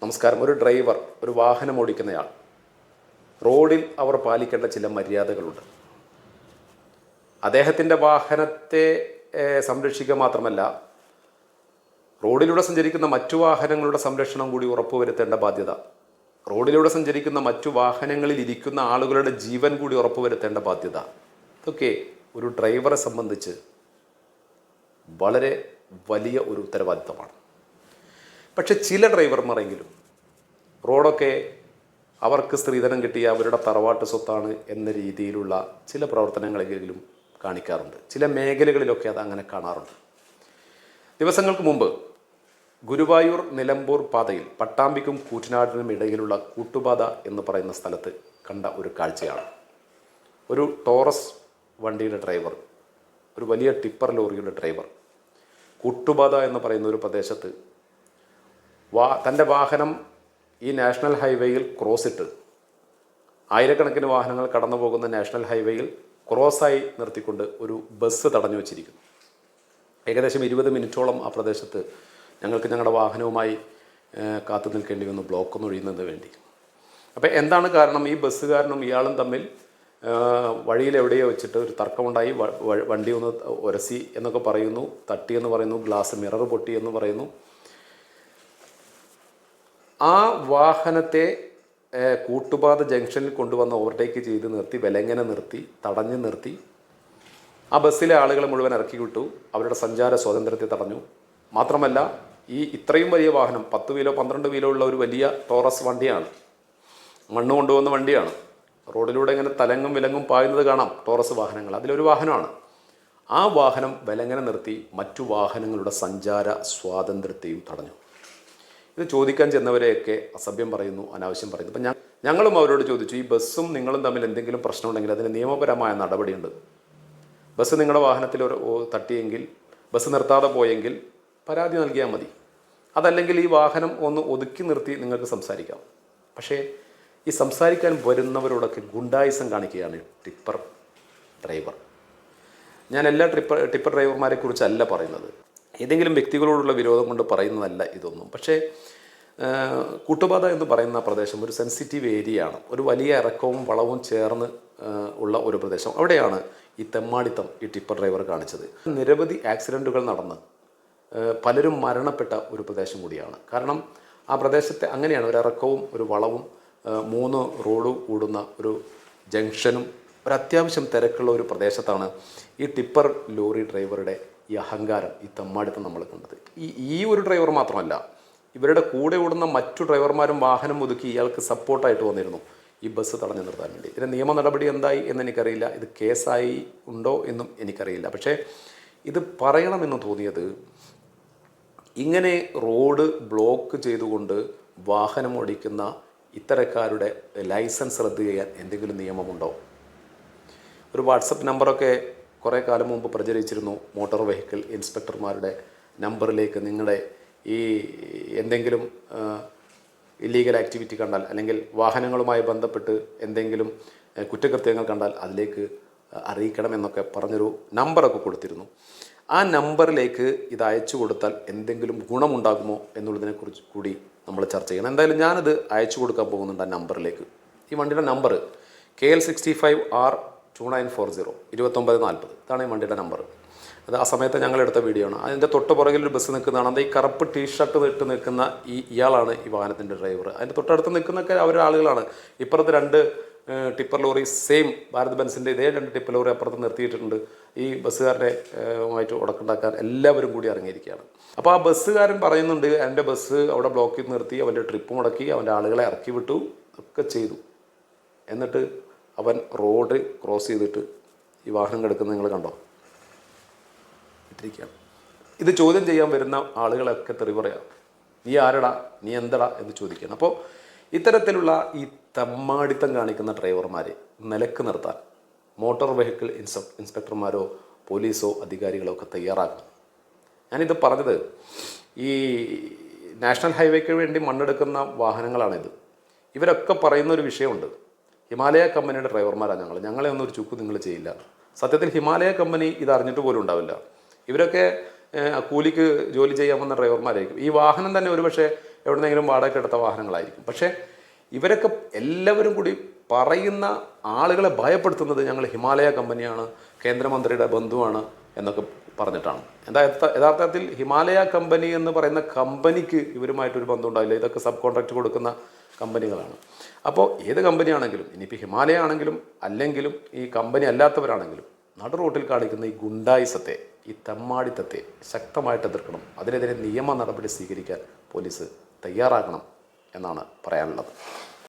നമസ്കാരം. ഒരു ഡ്രൈവർ, ഒരു വാഹനം ഓടിക്കുന്നയാൾ, റോഡിൽ അവർ പാലിക്കേണ്ട ചില മര്യാദകളുണ്ട്. അദ്ദേഹത്തിൻ്റെ വാഹനത്തെ സംരക്ഷിക്കുക മാത്രമല്ല, റോഡിലൂടെ സഞ്ചരിക്കുന്ന മറ്റു വാഹനങ്ങളുടെ സംരക്ഷണം കൂടി ഉറപ്പുവരുത്തേണ്ട ബാധ്യത, റോഡിലൂടെ സഞ്ചരിക്കുന്ന മറ്റു വാഹനങ്ങളിൽ ഇരിക്കുന്ന ആളുകളുടെ ജീവൻ കൂടി ഉറപ്പുവരുത്തേണ്ട ബാധ്യത, ഇതൊക്കെ ഒരു ഡ്രൈവറെ സംബന്ധിച്ച് വളരെ വലിയ ഒരു ഉത്തരവാദിത്തമാണ്. പക്ഷെ ചില ഡ്രൈവർമാരെങ്കിലും റോഡൊക്കെ അവർക്ക് സ്ത്രീധനം കിട്ടിയ അവരുടെ തറവാട്ട് സ്വത്താണ് എന്ന രീതിയിലുള്ള ചില പ്രവർത്തനങ്ങളെങ്കിലും കാണിക്കാറുണ്ട്. ചില മേഖലകളിലൊക്കെ അത് അങ്ങനെ കാണാറുണ്ട്. ദിവസങ്ങൾക്ക് മുമ്പ് ഗുരുവായൂർ നിലമ്പൂർ പാതയിൽ പട്ടാമ്പിക്കും കൂറ്റനാടിനും ഇടയിലുള്ള കൂട്ടുപാത എന്ന് പറയുന്ന സ്ഥലത്ത് കണ്ട ഒരു കാഴ്ചയാണ്. ഒരു ടോറസ് വണ്ടിയുടെ ഡ്രൈവർ, ഒരു വലിയ ടിപ്പർ ലോറിയുടെ ഡ്രൈവർ, കൂട്ടുപാത എന്ന് പറയുന്ന ഒരു പ്രദേശത്ത് തൻ്റെ വാഹനം ഈ നാഷണൽ ഹൈവേയിൽ ക്രോസിട്ട്, ആയിരക്കണക്കിന് വാഹനങ്ങൾ കടന്നു പോകുന്ന നാഷണൽ ഹൈവേയിൽ ക്രോസായി നിർത്തിക്കൊണ്ട് ഒരു ബസ് തടഞ്ഞു വച്ചിരിക്കുന്നു. ഏകദേശം 20 മിനിറ്റോളം ആ പ്രദേശത്ത് ഞങ്ങൾക്ക് ഞങ്ങളുടെ വാഹനവുമായി കാത്തു നിൽക്കേണ്ടി വന്നു, ബ്ലോക്കൊന്ന് ഒഴിയുന്നതിന് വേണ്ടി. അപ്പോൾ എന്താണ് കാരണം? ഈ ബസ്സുകാരനും ഇയാളും തമ്മിൽ വഴിയിലെവിടെയോ വെച്ചിട്ട് ഒരു തർക്കമുണ്ടായി. വണ്ടി ഒന്ന് ഉരസി എന്നൊക്കെ പറയുന്നു, തട്ടിയെന്ന് പറയുന്നു, ഗ്ലാസ് മിറർ പൊട്ടി എന്ന് പറയുന്നു. ആ വാഹനത്തെ കൂട്ടുപാത ജംഗ്ഷനിൽ കൊണ്ടുവന്ന് ഓവർടേക്ക് ചെയ്ത് നിർത്തി, വിലങ്ങനെ നിർത്തി, തടഞ്ഞു നിർത്തി. ആ ബസ്സിലെ ആളുകളെ മുഴുവൻ ഇറക്കി വിട്ടു, അവരുടെ സഞ്ചാര സ്വാതന്ത്ര്യത്തെ തടഞ്ഞു. മാത്രമല്ല, ഈ ഇത്രയും വലിയ വാഹനം 10 കിലോ 12 കിലോ ഉള്ള ഒരു വലിയ ടോറസ് വണ്ടിയാണ്, മണ്ണ് കൊണ്ടുപോകുന്ന വണ്ടിയാണ്. റോഡിലൂടെ ഇങ്ങനെ തലങ്ങും വിലങ്ങും പായുന്നത് കാണാം, ടോറസ് വാഹനങ്ങൾ. അതിലൊരു വാഹനമാണ്. ആ വാഹനം വിലങ്ങനെ നിർത്തി മറ്റു വാഹനങ്ങളുടെ സഞ്ചാര സ്വാതന്ത്ര്യത്തെയും തടഞ്ഞു. ഇത് ചോദിക്കാൻ ചെന്നവരെയൊക്കെ അസഭ്യം പറയുന്നു, അനാവശ്യം പറയുന്നു. അപ്പം ഞങ്ങളും അവരോട് ചോദിച്ചു, ഈ ബസ്സും നിങ്ങളും തമ്മിൽ എന്തെങ്കിലും പ്രശ്നമുണ്ടെങ്കിൽ അതിന് നിയമപരമായ നടപടിയുണ്ട്. ബസ് നിങ്ങളുടെ വാഹനത്തിൽ തട്ടിയെങ്കിൽ, ബസ് നിർത്താതെ പോയെങ്കിൽ പരാതി നൽകിയാൽ മതി. അതല്ലെങ്കിൽ ഈ വാഹനം ഒന്ന് ഒതുക്കി നിർത്തി നിങ്ങൾക്ക് സംസാരിക്കാം. പക്ഷേ ഈ സംസാരിക്കാൻ വരുന്നവരോടൊക്കെ ഗുണ്ടായിസം കാണിക്കുകയാണ് ടിപ്പർ ഡ്രൈവർ. ഞാൻ എല്ലാ ടിപ്പർ ഡ്രൈവർമാരെ കുറിച്ചല്ല പറയുന്നത്, ഏതെങ്കിലും വ്യക്തികളോടുള്ള വിരോധം കൊണ്ട് പറയുന്നതല്ല ഇതൊന്നും. പക്ഷേ കൂട്ടുപാത എന്ന് പറയുന്ന പ്രദേശം ഒരു സെൻസിറ്റീവ് ഏരിയയാണ്. ഒരു വലിയ ഇറക്കവും വളവും ചേർന്ന് ഉള്ള ഒരു പ്രദേശം. അവിടെയാണ് ഈ തെമ്മാടിത്തം ഈ ടിപ്പർ ഡ്രൈവർ കാണിച്ചത്. നിരവധി ആക്സിഡൻറ്റുകൾ നടന്ന് പലരും മരണപ്പെട്ട ഒരു പ്രദേശം കൂടിയാണ്. കാരണം ആ പ്രദേശത്തെ അങ്ങനെയാണ്, ഒരു ഇറക്കവും ഒരു വളവും 3 റോഡ് കൂടുന്ന ഒരു ജംഗ്ഷനും ഒരു അത്യാവശ്യം തിരക്കുള്ള ഒരു പ്രദേശത്താണ് ഈ ടിപ്പർ ലോറി ഡ്രൈവറുടെ ഈ അഹങ്കാരം, ഈ തെമ്മാടിത്തം നമ്മൾ കണ്ടത്. ഈ ഒരു ഡ്രൈവർ മാത്രമല്ല, ഇവരുടെ കൂടെ ഓടുന്ന മറ്റു ഡ്രൈവർമാരും വാഹനം ഒതുക്കി ഇയാൾക്ക് സപ്പോർട്ടായിട്ട് വന്നിരുന്നു ഈ ബസ് തടഞ്ഞു നിർത്താൻ വേണ്ടി. ഇതിൻ്റെ നിയമ നടപടി എന്തായി എന്ന് എനിക്കറിയില്ല, ഇത് കേസായി ഉണ്ടോ എന്നും എനിക്കറിയില്ല. പക്ഷേ ഇത് പറയണമെന്ന് തോന്നിയത്, ഇങ്ങനെ റോഡ് ബ്ലോക്ക് ചെയ്തുകൊണ്ട് വാഹനം ഓടിക്കുന്ന ഇത്തരക്കാരുടെ ലൈസൻസ് റദ്ദ് ചെയ്യാൻ എന്തെങ്കിലും നിയമമുണ്ടോ? ഒരു വാട്സപ്പ് നമ്പറൊക്കെ കുറേ കാലം മുമ്പ് പ്രചരിച്ചിരുന്നു. മോട്ടോർ വെഹിക്കിൾ ഇൻസ്പെക്ടർമാരുടെ നമ്പറിലേക്ക് നിങ്ങളുടെ ഈ എന്തെങ്കിലും ഇല്ലീഗൽ ആക്ടിവിറ്റി കണ്ടാൽ, അല്ലെങ്കിൽ വാഹനങ്ങളുമായി ബന്ധപ്പെട്ട് എന്തെങ്കിലും കുറ്റകൃത്യങ്ങൾ കണ്ടാൽ അതിലേക്ക് അറിയിക്കണമെന്നൊക്കെ പറഞ്ഞൊരു നമ്പറൊക്കെ കൊടുത്തിരുന്നു. ആ നമ്പറിലേക്ക് ഇത് അയച്ചു കൊടുത്താൽ എന്തെങ്കിലും ഗുണമുണ്ടാകുമോ എന്നുള്ളതിനെക്കുറിച്ച് കൂടി നമ്മൾ ചർച്ച ചെയ്യണം. എന്തായാലും ഞാനത് അയച്ചു കൊടുക്കാൻ പോകുന്നുണ്ട് ആ നമ്പറിലേക്ക്. ഈ വണ്ടിയുടെ നമ്പർ KL65R 2940 2940. ഇതാണ് ഈ വണ്ടിയുടെ നമ്പർ. അത് ആ സമയത്ത് ഞങ്ങളെടുത്ത വീഡിയോ ആണ്. അതിൻ്റെ തൊട്ട് പുറകിൽ ഒരു ബസ് നിൽക്കുന്നതാണ്. അത് ഈ കറുപ്പ് ടീഷർട്ട് ഇട്ട് നിൽക്കുന്ന ഇയാളാണ് ഈ വാഹനത്തിൻ്റെ ഡ്രൈവർ. അതിൻ്റെ തൊട്ടടുത്ത് നിൽക്കുന്നൊക്കെ അവരുടെ ആളുകളാണ്. ഇപ്പുറത്ത് 2 ടിപ്പർ ലോറി, സെയിം ഭാരത് ബെൻസിൻ്റെ ഇതേ 2 ടിപ്പർ ലോറി അപ്പുറത്ത് നിർത്തിയിട്ടുണ്ട്. ഈ ബസ്സുകാരനെ ആയിട്ട് ഉടക്കുണ്ടാക്കാൻ എല്ലാവരും കൂടി ഇറങ്ങിയിരിക്കുകയാണ്. അപ്പോൾ ആ ബസ്സുകാരൻ പറയുന്നുണ്ട്, എൻ്റെ ബസ് അവിടെ ബ്ലോക്കിൽ നിർത്തി, അവൻ്റെ ട്രിപ്പ് മുടക്കി, അവൻ്റെ ആളുകളെ ഇറക്കി വിട്ടു, ഒക്കെ ചെയ്തു. എന്നിട്ട് അവൻ റോഡ് ക്രോസ് ചെയ്തിട്ട് ഈ വാഹനം കിടക്കുന്നത് നിങ്ങൾ കണ്ടോ? ഇട്ടിരിക്കുകയാണ്. ഇത് ചോദ്യം ചെയ്യാൻ വരുന്ന ആളുകളൊക്കെ തെറി പറയാം, നീ ആരടാ, നീ എന്തടാ എന്ന് ചോദിക്കണം. അപ്പോൾ ഇത്തരത്തിലുള്ള ഈ തെമ്മാടിത്തം കാണിക്കുന്ന ഡ്രൈവർമാരെ നിലക്ക് നിർത്താൻ മോട്ടോർ വെഹിക്കിൾ ഇൻസ്പെക്ടർമാരോ പോലീസോ അധികാരികളോ ഒക്കെ തയ്യാറാക്കണം. ഞാനിത് പറഞ്ഞത്, ഈ നാഷണൽ ഹൈവേക്ക് വേണ്ടി മണ്ണെടുക്കുന്ന വാഹനങ്ങളാണിത്. ഇവരൊക്കെ പറയുന്ന ഒരു വിഷയമുണ്ട്, ഹിമാലയ കമ്പനിയുടെ ഡ്രൈവർമാരാണ് ഞങ്ങളെ ഒന്നും ഒരു ചുക്ക് നിങ്ങൾ ചെയ്യില്ല. സത്യത്തിൽ ഹിമാലയ കമ്പനി ഇത് അറിഞ്ഞിട്ട് പോലും ഉണ്ടാവില്ല. ഇവരൊക്കെ കൂലിക്ക് ജോലി ചെയ്യാൻ വന്ന ഡ്രൈവർമാരായിരിക്കും. ഈ വാഹനം തന്നെ ഒരുപക്ഷെ എവിടെന്നെങ്കിലും വാടക എടുത്ത വാഹനങ്ങളായിരിക്കും. പക്ഷേ ഇവരൊക്കെ എല്ലാവരും കൂടി പറയുന്ന ആളുകളെ ഭയപ്പെടുത്തുന്നത് ഞങ്ങൾ ഹിമാലയ കമ്പനിയാണ്, കേന്ദ്രമന്ത്രിയുടെ ബന്ധുവാണ് എന്നൊക്കെ പറഞ്ഞിട്ടാണ്. യഥാർത്ഥത്തിൽ ഹിമാലയ കമ്പനി എന്ന് പറയുന്ന കമ്പനിക്ക് ഇവരുമായിട്ടൊരു ബന്ധം ഉണ്ടാവില്ല. ഇതൊക്കെ സബ് കോൺട്രാക്ട് കൊടുക്കുന്ന കമ്പനികളാണ്. അപ്പോൾ ഏത് കമ്പനിയാണെങ്കിലും, ഇനിയിപ്പോൾ ഹിമാലയ ആണെങ്കിലും അല്ലെങ്കിലും ഈ കമ്പനി അല്ലാത്തവരാണെങ്കിലും, നടു റോട്ടിൽ കാണിക്കുന്ന ഈ ഗുണ്ടായിസത്തെ, ഈ തെമ്മാടിത്തത്തെ ശക്തമായിട്ട് എതിർക്കണം. അതിനെതിരെ നിയമ നടപടി സ്വീകരിക്കാൻ പോലീസ് തയ്യാറാകണം എന്നാണ് പറയാനുള്ളത്.